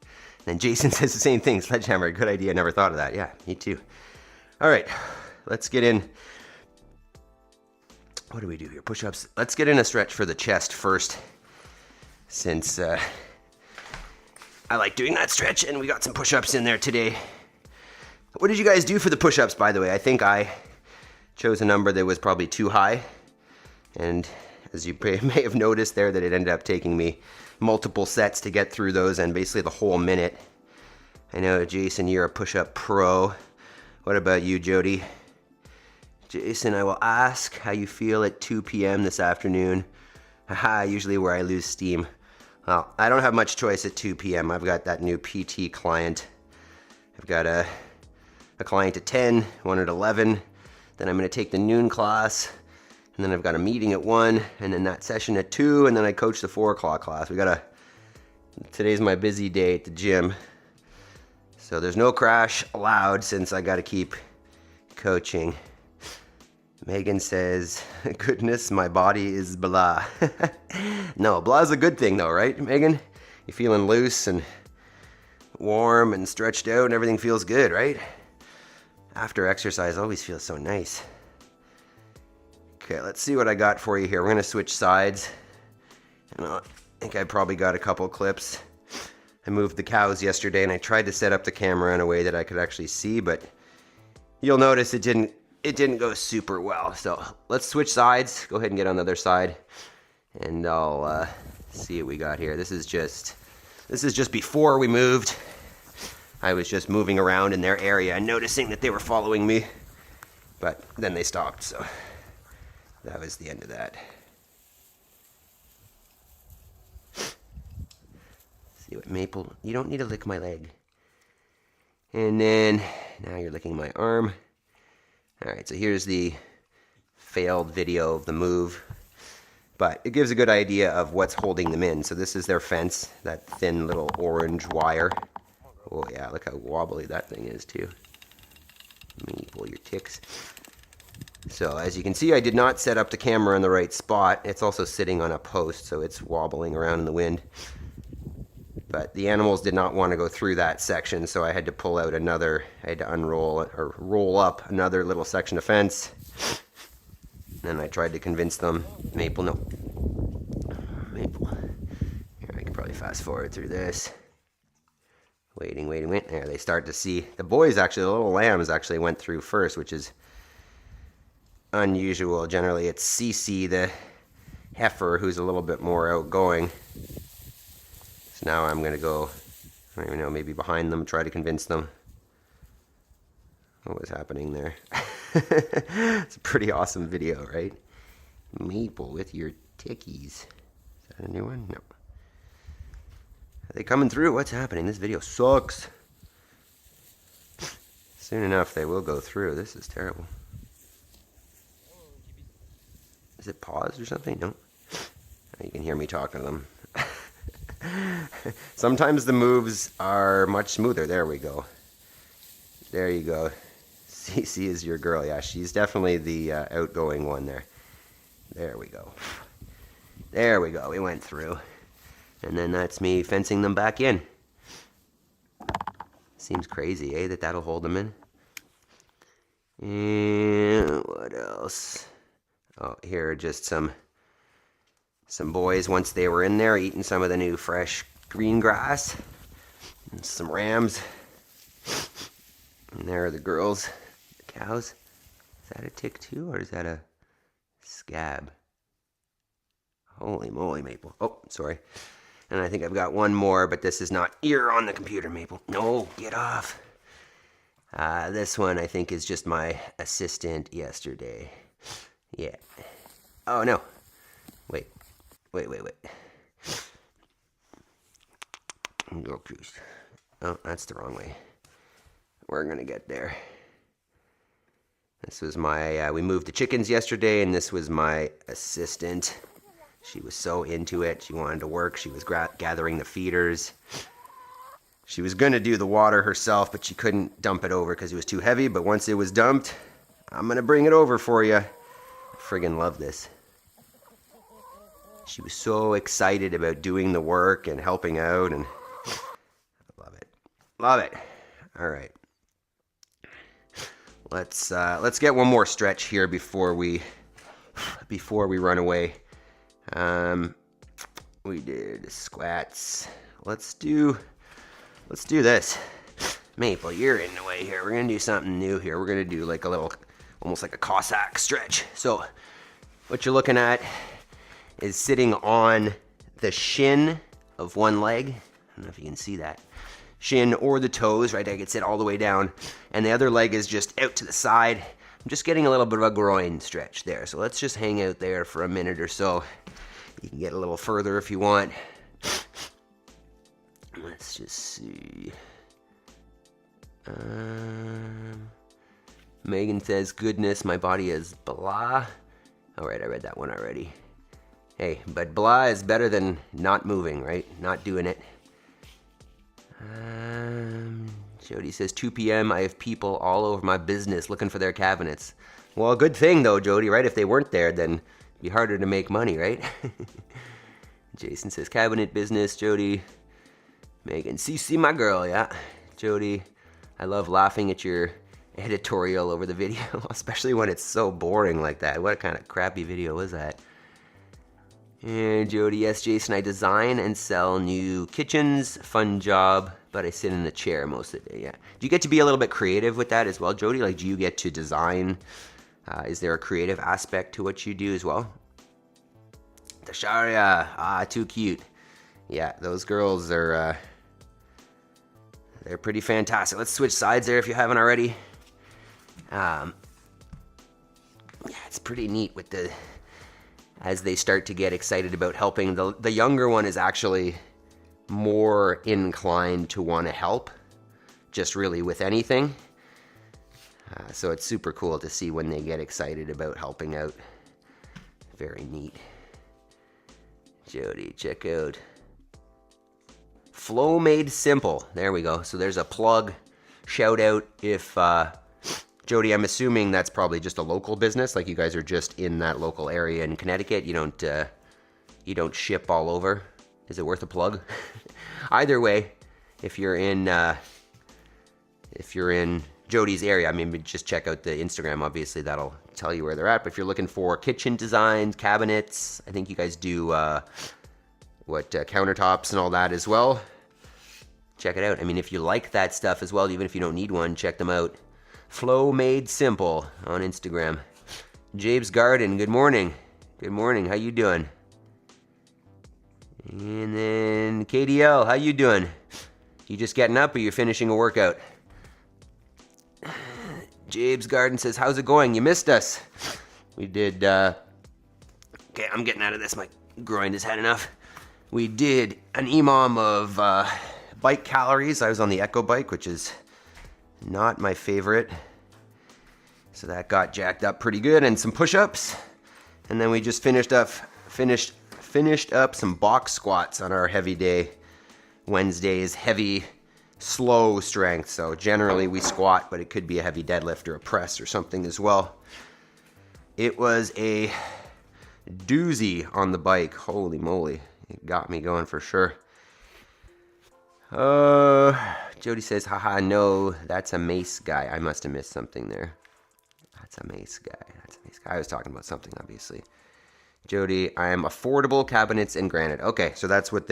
And then Jason says the same thing. Sledgehammer, good idea. Never thought of that. Yeah, me too. All right, let's get in. What do we do here? Push-ups. Let's get in a stretch for the chest first, since I like doing that stretch, and we got some push-ups in there today. What did you guys do for the push-ups, by the way? I think I chose a number that was probably too high, and as you may have noticed there, that it ended up taking me multiple sets to get through those, and basically the whole minute. I know, Jason, you're a push-up pro. What about you, Jody? Jason, I will ask how you feel at 2 p.m. this afternoon. Haha, usually where I lose steam. Well, I don't have much choice at 2 p.m. I've got that new PT client. I've got a client at 10, one at 11. Then I'm going to take the noon class. And then I've got a meeting at 1, and then that session at 2, and then I coach the 4 o'clock class. Today's my busy day at the gym. So there's no crash allowed since I got to keep coaching. Megan says, goodness, my body is blah. No, blah is a good thing though, right, Megan? You're feeling loose and warm and stretched out and everything feels good, right? After exercise always feels so nice. Okay, let's see what I got for you here. We're going to switch sides. And I think I probably got a couple clips. I moved the cows yesterday and I tried to set up the camera in a way that I could actually see, but you'll notice it didn't go super well. So let's switch sides. Go ahead and get on the other side and I'll see what we got here. This is just before we moved. I was just moving around in their area and noticing that they were following me, but then they stopped, so that was the end of that. See what, Maple, you don't need to lick my leg. And then, now you're licking my arm. Alright, so here's the failed video of the move. But it gives a good idea of what's holding them in. So this is their fence, that thin little orange wire. Oh yeah, look how wobbly that thing is too. Maple, your ticks. So as you can see, I did not set up the camera in the right spot. It's also sitting on a post, so it's wobbling around in the wind. But the animals did not want to go through that section, so I had to pull out I had to unroll or roll up another little section of fence. And I tried to convince them, Maple, no. Maple. Here, I could probably fast forward through this. Waiting. There, they start to see. The boys actually, the little lambs actually went through first, which is unusual. Generally, it's Cece, the heifer, who's a little bit more outgoing. So now I'm going to go, I don't even know, maybe behind them, try to convince them. What was happening there? It's a pretty awesome video, right? Maple with your tickies. Is that a new one? No. Are they coming through? What's happening? This video sucks. Soon enough, they will go through. This is terrible. Is it paused or something? No. You can hear me talking to them. Sometimes the moves are much smoother. There we go. There you go. Cece is your girl. Yeah, she's definitely the outgoing one there. There we go. There we go. We went through. And then that's me fencing them back in. Seems crazy, eh, that'll hold them in. And what else? Oh, here are just some boys, once they were in there, eating some of the new fresh green grass. And some rams. And there are the girls, the cows. Is that a tick too, or is that a scab? Holy moly, Maple. Oh, sorry. And I think I've got one more, but this is not. You're on the computer, Maple. No, get off. This one, I think, is just my assistant yesterday. Yeah. Oh, no. Wait. Oh, that's the wrong way. We're going to get there. This was my, we moved the chickens yesterday, and this was my assistant. She was so into it. She wanted to work. She was gathering the feeders. She was going to do the water herself, but she couldn't dump it over because it was too heavy. But once it was dumped, I'm going to bring it over for you. I friggin' love this. She was so excited about doing the work and helping out, and I love it. Love it. All right. Let's get one more stretch here before we run away. We did squats. Let's do this. Maple, you're in the way here. We're gonna do something new here. We're gonna do like a little, almost like a Cossack stretch. So what you're looking at is sitting on the shin of one leg. I don't know if you can see that. Shin or the toes, right? I could sit all the way down. And the other leg is just out to the side. I'm just getting a little bit of a groin stretch there. So let's just hang out there for a minute or so. You can get a little further if you want. Let's just see. Megan says, goodness, my body is blah. All right, I read that one already. Hey, but blah is better than not moving, right? Not doing it. Jody says 2 p.m. I have people all over my business looking for their cabinets. Well, a good thing though, Jody, right? If they weren't there, then it'd be harder to make money, right? Jason says cabinet business, Jody. Megan, see my girl, yeah. Jody, I love laughing at your editorial over the video, especially when it's so boring like that. What kind of crappy video was that? And Jody, yes, Jason, I design and sell new kitchens. Fun job, but I sit in the chair most of the day, yeah. Do you get to be a little bit creative with that as well, Jody? Like, do you get to design? Is there a creative aspect to what you do as well? Tasharia, too cute. Yeah, those girls are, they're pretty fantastic. Let's switch sides there if you haven't already. Yeah, it's pretty neat with the, as they start to get excited about helping. The younger one is actually more inclined to want to help, just really with anything. So it's super cool to see when they get excited about helping out. Very neat. Jody, check out Flow Made Simple. There we go. So there's a plug. Shout out if, Jody, I'm assuming that's probably just a local business. Like you guys are just in that local area in Connecticut. You don't ship all over. Is it worth a plug? Either way, if you're in Jody's area, I mean, just check out the Instagram. Obviously, that'll tell you where they're at. But if you're looking for kitchen designs, cabinets, I think you guys do countertops and all that as well. Check it out. I mean, if you like that stuff as well, even if you don't need one, check them out. Flow Made Simple on Instagram. Jabe's Garden, good morning. Good morning, how you doing? And then KDL, how you doing? You just getting up or you finishing a workout? Jabe's Garden says, how's it going? You missed us. We did, okay, I'm getting out of this. My groin has had enough. We did an EMOM of bike calories. I was on the Echo bike, which is not my favorite. So that got jacked up pretty good, and some push-ups. And then we just finished up some box squats on our heavy day. Wednesday's heavy, slow strength. So generally we squat, but it could be a heavy deadlift or a press or something as well. It was a doozy on the bike. Holy moly. It got me going for sure. Jody says, haha, no, that's a mace guy. I must have missed something there. That's a mace guy. That's a mace guy. I was talking about something, obviously. Jody, I am affordable cabinets and granite. Okay, so that's what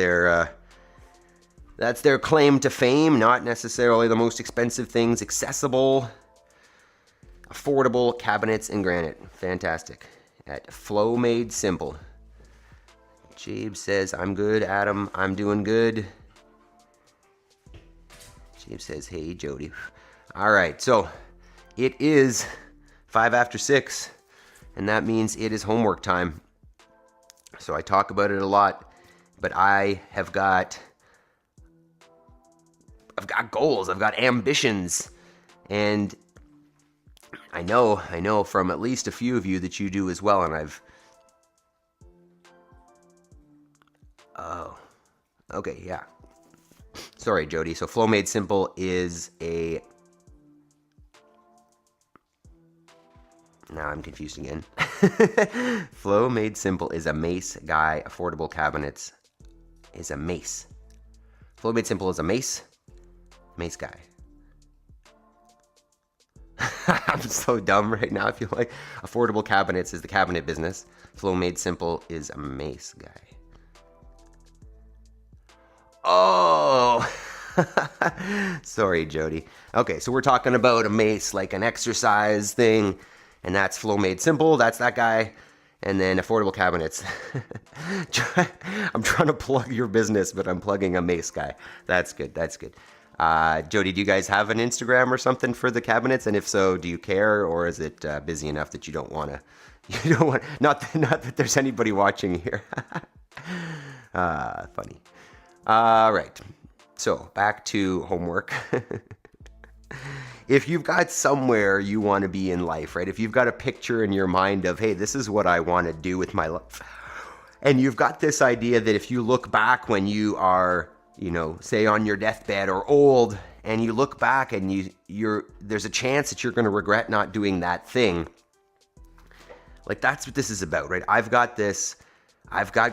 that's their claim to fame. Not necessarily the most expensive things. Accessible, affordable cabinets and granite. Fantastic. At Flow Made Simple. Jabe says, I'm good, Adam. I'm doing good. Jabe says, hey, Jody. All right, so it is 5 after 6, and that means it is homework time. So I talk about it a lot, but I've got goals, I've got ambitions, and I know from at least a few of you that you do as well, and okay, yeah. Sorry, Jody. So Flow Made Simple is now I'm confused again. Flow Made Simple is a mace guy. Affordable cabinets is a mace. Flow Made Simple is a mace guy. I'm so dumb right now. I feel like affordable cabinets is the cabinet business. Flow Made Simple is a mace guy. Oh, sorry, Jody. Okay, so we're talking about a mace, like an exercise thing, and that's Flow Made Simple. That's that guy. And then affordable cabinets. I'm trying to plug your business, but I'm plugging a mace guy. That's good. That's good. Jody, do you guys have an Instagram or something for the cabinets? And if so, do you care, or is it busy enough that you don't want to? You don't want. Not that there's anybody watching here. Funny. All right. So back to homework. if you've got somewhere you want to be in life, right? If you've got a picture in your mind of, hey, this is what I want to do with my life. And you've got this idea that if you look back when you are, say on your deathbed or old, and you look back and there's a chance that you're going to regret not doing that thing. Like, that's what this is about, right? I've got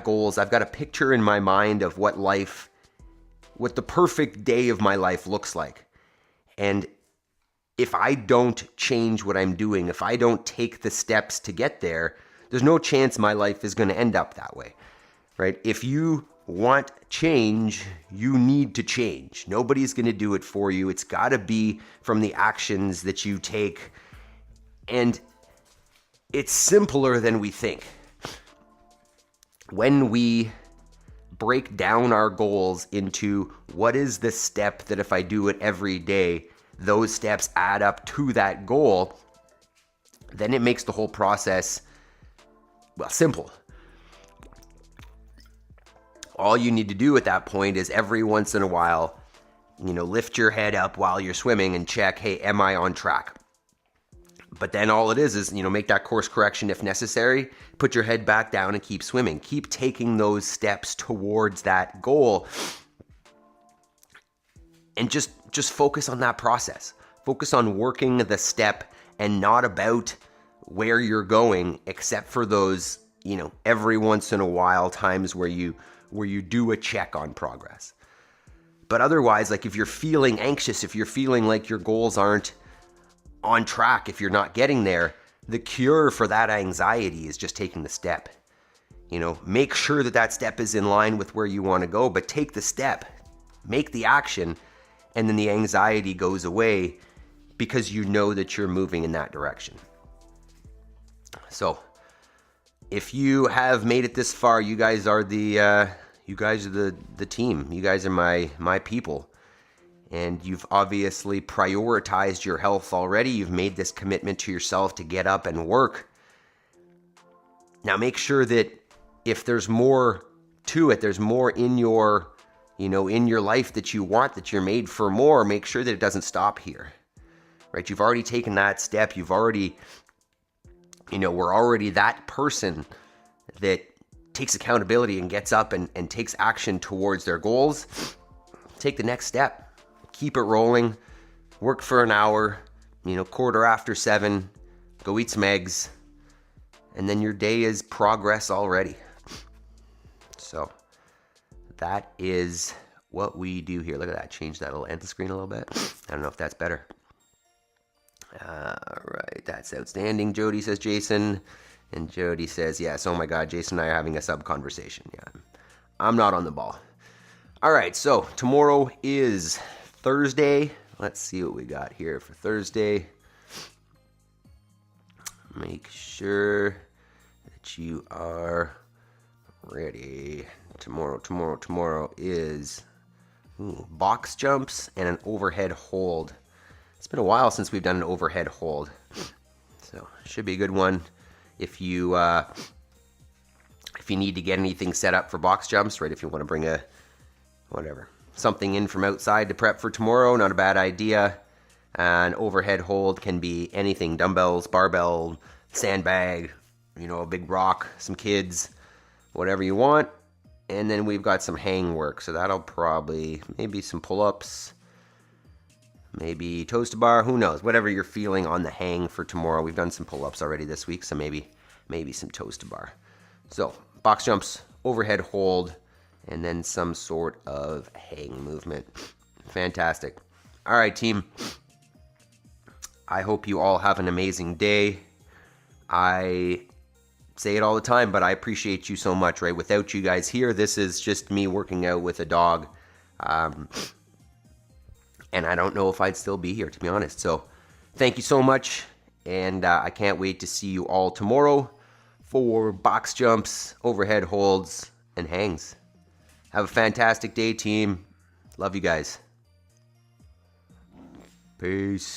goals. I've got a picture in my mind of what the perfect day of my life looks like. And if I don't change what I'm doing, if I don't take the steps to get there, there's no chance my life is going to end up that way, right? If you want change, you need to change. Nobody's going to do it for you. It's got to be from the actions that you take. And it's simpler than we think. When we break down our goals into what is the step that if I do it every day, those steps add up to that goal, then it makes the whole process, simple. All you need to do at that point is every once in a while, lift your head up while you're swimming and check, hey, am I on track? But then all it is, make that course correction if necessary, put your head back down and keep swimming. Keep taking those steps towards that goal. And just focus on that process. Focus on working the step and not about where you're going, except for those, every once in a while times where you do a check on progress. But otherwise, like if you're feeling anxious, if you're feeling like your goals aren't on track, if you're not getting there, the cure for that anxiety is just taking the step. Make sure that step is in line with where you want to go, but take the step, make the action, and then the anxiety goes away because you know that you're moving in that direction. So if you have made it this far, you guys are the team. You guys are my people. And you've obviously prioritized your health already. You've made this commitment to yourself to get up and work. Now make sure that if there's more to it, there's more in your life that you want, that you're made for more, make sure that it doesn't stop here, right? You've already taken that step. You've already, we're already that person that takes accountability and gets up and takes action towards their goals. Take the next step. Keep it rolling. Work for an hour, 7:15, go eat some eggs, and then your day is progress already. So that is what we do here. Look at that. Change that little anti-screen a little bit. I don't know if that's better. All right. That's outstanding, Jody, says Jason. And Jody says, yes, oh my God, Jason and I are having a sub-conversation. Yeah, I'm not on the ball. All right, so tomorrow is Thursday. Let's see what we got here for Thursday. Make sure that you are ready. Tomorrow is box jumps and an overhead hold. It's been a while since we've done an overhead hold, so should be a good one. If you need to get anything set up for box jumps, right? If you want to bring something in from outside to prep for tomorrow, not a bad idea. An overhead hold can be anything: dumbbells, barbell, sandbag, a big rock, some kids, whatever you want. And then we've got some hang work, so that'll probably maybe some pull-ups, maybe toes to bar, who knows, whatever you're feeling on the hang for tomorrow. We've done some pull-ups already this week, so maybe some toes to bar. So box jumps, overhead hold, and then some sort of hang movement. Fantastic. All right, team. I hope you all have an amazing day. I say it all the time, but I appreciate you so much, right? Without you guys here, this is just me working out with a dog. And I don't know if I'd still be here, to be honest. So thank you so much. And I can't wait to see you all tomorrow for box jumps, overhead holds, and hangs. Have a fantastic day, team. Love you guys. Peace.